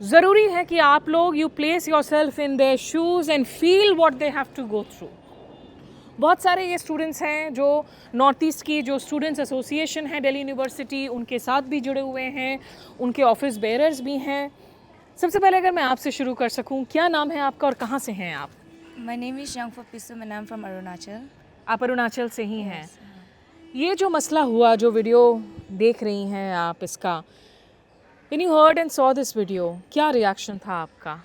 ज़रूरी है कि आप लोग you place yourself in their shoes and feel what they have to go through. बहुत सारे ये स्टूडेंट्स हैं जो नॉर्थ ईस्ट की जो स्टूडेंट्स एसोसिएशन है दिल्ली यूनिवर्सिटी, उनके साथ भी जुड़े हुए हैं, उनके ऑफिस बेयरर्स भी हैं। सबसे पहले अगर मैं आपसे शुरू कर सकूं, क्या नाम है आपका और कहाँ से हैं आप? My name is Shangfa Pisum and I'm from Arunachal. आप अरुणाचल से ही हैं। Yes. ये जो मसला हुआ, जो वीडियो देख रही हैं आप इसका, when you heard and saw this video, क्या रिएक्शन था आपका?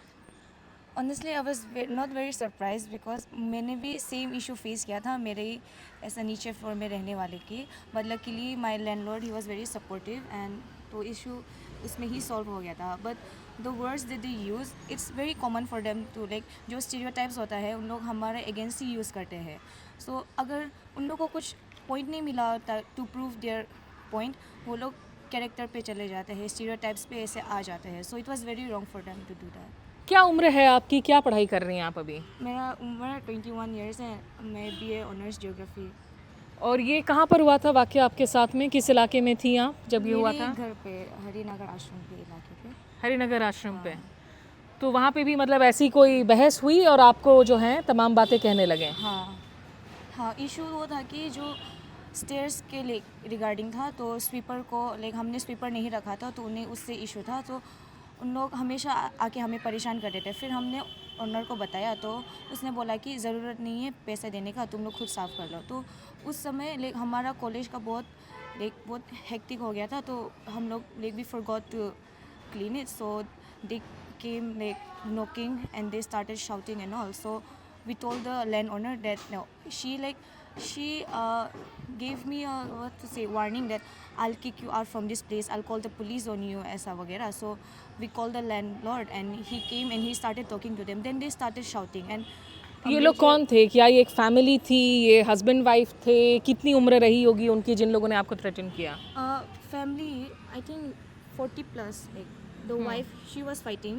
Honestly, I was not very surprised because मैंने भी सेम इशू फेस किया था मेरे ही ऐसा नीचे फ्लोर में रहने वाले की, but luckily my landlord he was very supportive and तो इशू उसमें ही सॉल्व हो गया था. But the words that they use, it's very common for them to like जो स्टीरियोटाइप्स होता है उन लोग हमारे अगेंस्ट ही यूज़ करते हैं. सो अगर उन लोग को कुछ पॉइंट नहीं मिला होता टू प्रूव देयर पॉइंट, वो लोग कैरेक्टर पे चले जाते हैं, स्टीरियोटाइप्स पे ऐसे आ जाते हैं. So it was very wrong for them to do that. क्या उम्र है आपकी, क्या पढ़ाई कर रही हैं आप अभी? मेरा उम्र 21 ईयर्स है. मैं BA ऑनर्स ज्योग्राफी. और ये कहाँ पर हुआ था वाक़या आपके साथ में? किस इलाके में थी आप जब ये हुआ था? घर पे हरिनगर आश्रम के इलाके पे. हरिनगर आश्रम पे। तो वहाँ पे भी मतलब ऐसी कोई बहस हुई और आपको जो है तमाम बातें कहने लगे? हाँ हाँ. इशू वो था कि जो स्टेयर्स के रिगार्डिंग था, तो स्वीपर को लाइक हमने स्वीपर नहीं रखा था तो उन्हें उससे इशू था. तो उन लोग हमेशा आके हमें परेशान करते थे. फिर हमने ओनर को बताया तो उसने बोला कि ज़रूरत नहीं है पैसे देने का, तुम लोग खुद साफ़ कर लो. तो उस समय लाइक हमारा कॉलेज का बहुत हेक्टिक हो गया था, तो हम लोग like we forgot to clean it. So they came like knocking and they started shouting and all. So we told the landowner that no, she gave me a what to say warning that I'll kick you out from this place, I'll call the police on you ऐसा वगैरह. So we called the landlord and he came and he started talking to them. Then they started shouting and ये लोग कौन थे? क्या ये एक family थी? ये हस्बैंड वाइफ थे? कितनी उम्र रही होगी उनकी जिन लोगों ने आपको थ्रेटन किया? family, I think 40 plus. Like the wife, she was fighting,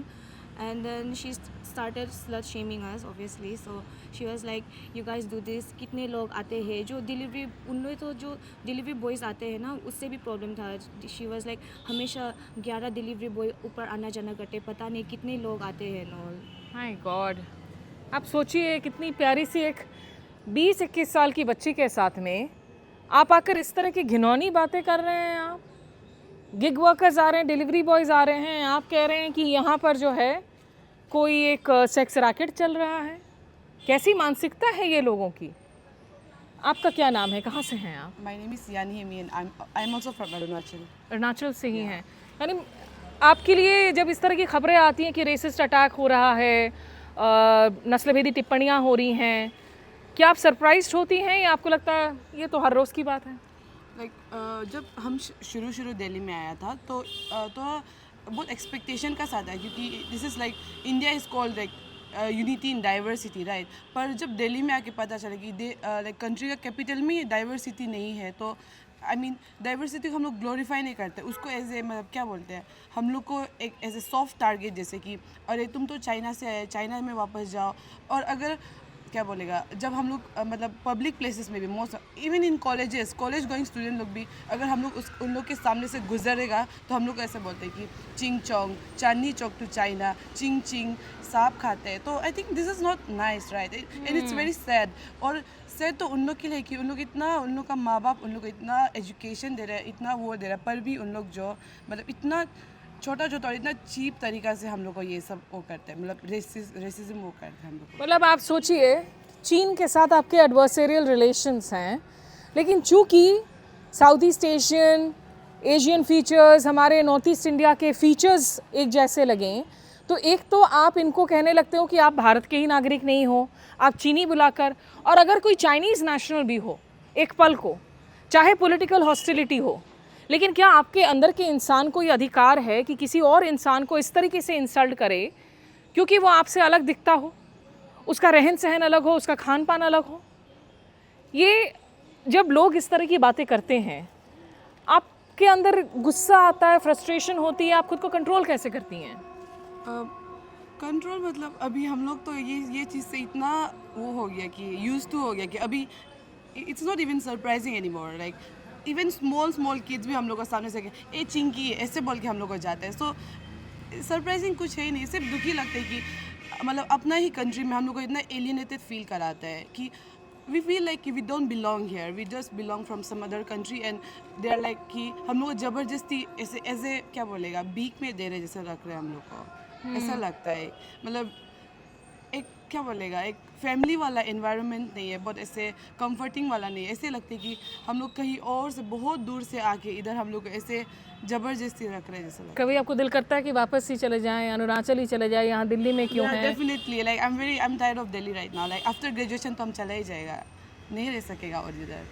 and then she started slut shaming us, obviously. So she was like, "You guys do this." कितने लोग आते हैं जो डिलीवरी, उनमें तो जो डिलीवरी बॉयज़ आते हैं ना, उससे भी प्रॉब्लम था. शी वाज लाइक हमेशा 11 डिलीवरी बॉय ऊपर आना जाना करते, पता नहीं कितने लोग आते हैं नॉल. माय गॉड, आप सोचिए कितनी प्यारी सी एक 20-21 साल की बच्ची के साथ में आप आकर इस तरह की घिनौनी बातें कर रहे हैं. आप गिग वर्कर्स आ रहे हैं, डिलीवरी बॉयज़ आ रहे हैं, आप कह रहे हैं कि यहाँ पर जो है कोई एक सेक्स रैकेट चल रहा है. कैसी मानसिकता है ये लोगों की? आपका क्या नाम है, कहाँ से हैं आप? My name is Yani Hemi and I'm also from Arunachal. Arunachal से ही हैं. यानी आपके लिए जब इस तरह की खबरें आती हैं कि रेसिस्ट अटैक हो रहा है, नस्लभेदी टिप्पणियाँ हो रही हैं, क्या आप सरप्राइज्ड होती हैं या आपको लगता है ये तो हर रोज़ की बात है? जब हम शुरू दिल्ली में आया था तो बहुत एक्सपेक्टेशन का साथ है क्योंकि this is like India is called like unity in diversity, right. पर जब दिल्ली में आके पता चला कि लाइक कंट्री का कैपिटल में डाइवर्सिटी नहीं है, तो आई मीन डाइवर्सिटी को हम लोग ग्लोरीफाई नहीं करते, उसको एज ए मतलब क्या बोलते हैं, हम लोग को एक एज ए सॉफ्ट टारगेट, जैसे कि अरे तुम तो चाइना से आए, चाइना में वापस जाओ. और अगर क्या बोलेगा, जब हम लोग मतलब पब्लिक प्लेसेस में भी most even in college going student लोग भी अगर हम लोग उन लोग के सामने से गुजरेगा तो हम लोग ऐसे बोलते हैं कि चिंग चोंग, चांदनी चौक टू चाइना, चिंग चिंग, सांप खाते हैं. तो I think this is not nice, right, and it's very sad. और सैड तो उन लोग के लिए कि उन लोग का माँ बाप उन लोग को इतना एजुकेशन दे रहे हैं, इतना वो दे रहा है, पर भी उन लोग जो मतलब इतना छोटा और इतना चीप तरीका से हम लोग को ये सब वो करते हैं, मतलब रेसिज्म वो करते हैं हम लोग. मतलब आप सोचिए, चीन के साथ आपके एडवर्सरियल रिलेशंस हैं, लेकिन चूंकि साउथ ईस्ट एशियन फीचर्स हमारे नॉर्थ ईस्ट इंडिया के फीचर्स एक जैसे लगें, तो एक तो आप इनको कहने लगते हो कि आप भारत के ही नागरिक नहीं हो, आप चीनी बुलाकर. और अगर कोई चाइनीज़ नेशनल भी हो एक पल को, चाहे पॉलिटिकल हॉस्टिलिटी हो, लेकिन क्या आपके अंदर के इंसान को ये अधिकार है कि किसी और इंसान को इस तरीके से इंसल्ट करे क्योंकि वो आपसे अलग दिखता हो, उसका रहन सहन अलग हो, उसका खान पान अलग हो? ये जब लोग इस तरह की बातें करते हैं, आपके अंदर गुस्सा आता है, फ्रस्ट्रेशन होती है, आप खुद को कंट्रोल कैसे करती हैं? कंट्रोल मतलब अभी हम लोग तो ये चीज़ से इतना वो हो गया कि यूज टू हो गया कि अभी it's not even surprising anymore. Like even small kids भी हम लोग को सामने से ए चिंकी ऐसे बोल के हम लोग को जाते हैं. सो सरप्राइजिंग कुछ है ही नहीं, सिर्फ दुखी लगता है कि मतलब अपना ही कंट्री में हम लोग को इतना एलियनेटेड फील कराता है कि वी फील लाइक कि we don't belong here, we just belong from some other country and they are like कि हम लोग को ज़बरदस्ती ऐसे ऐसे क्या बोलेगा भीख में दे रहे जैसे रख रहे हैं हम लोग को, ऐसा लगता है। मतलब एक क्या बोलेगा एक फैमिली वाला एनवायरनमेंट नहीं है, बहुत ऐसे कंफर्टिंग वाला नहीं है, ऐसे लगता है कि हम लोग कहीं और से बहुत दूर से आके इधर हम लोग को ऐसे ज़बरदस्ती रख रहे हैं जैसा लगता है। कभी आपको दिल करता है कि वापस ही चले जाएं, अरुणाचल ही चले जाएं, यहाँ दिल्ली में क्यों हैं? Definitely like I am tired of Delhi right now, like after graduation तो हम चला ही जाएगा, नहीं रह सकेगा और इधर।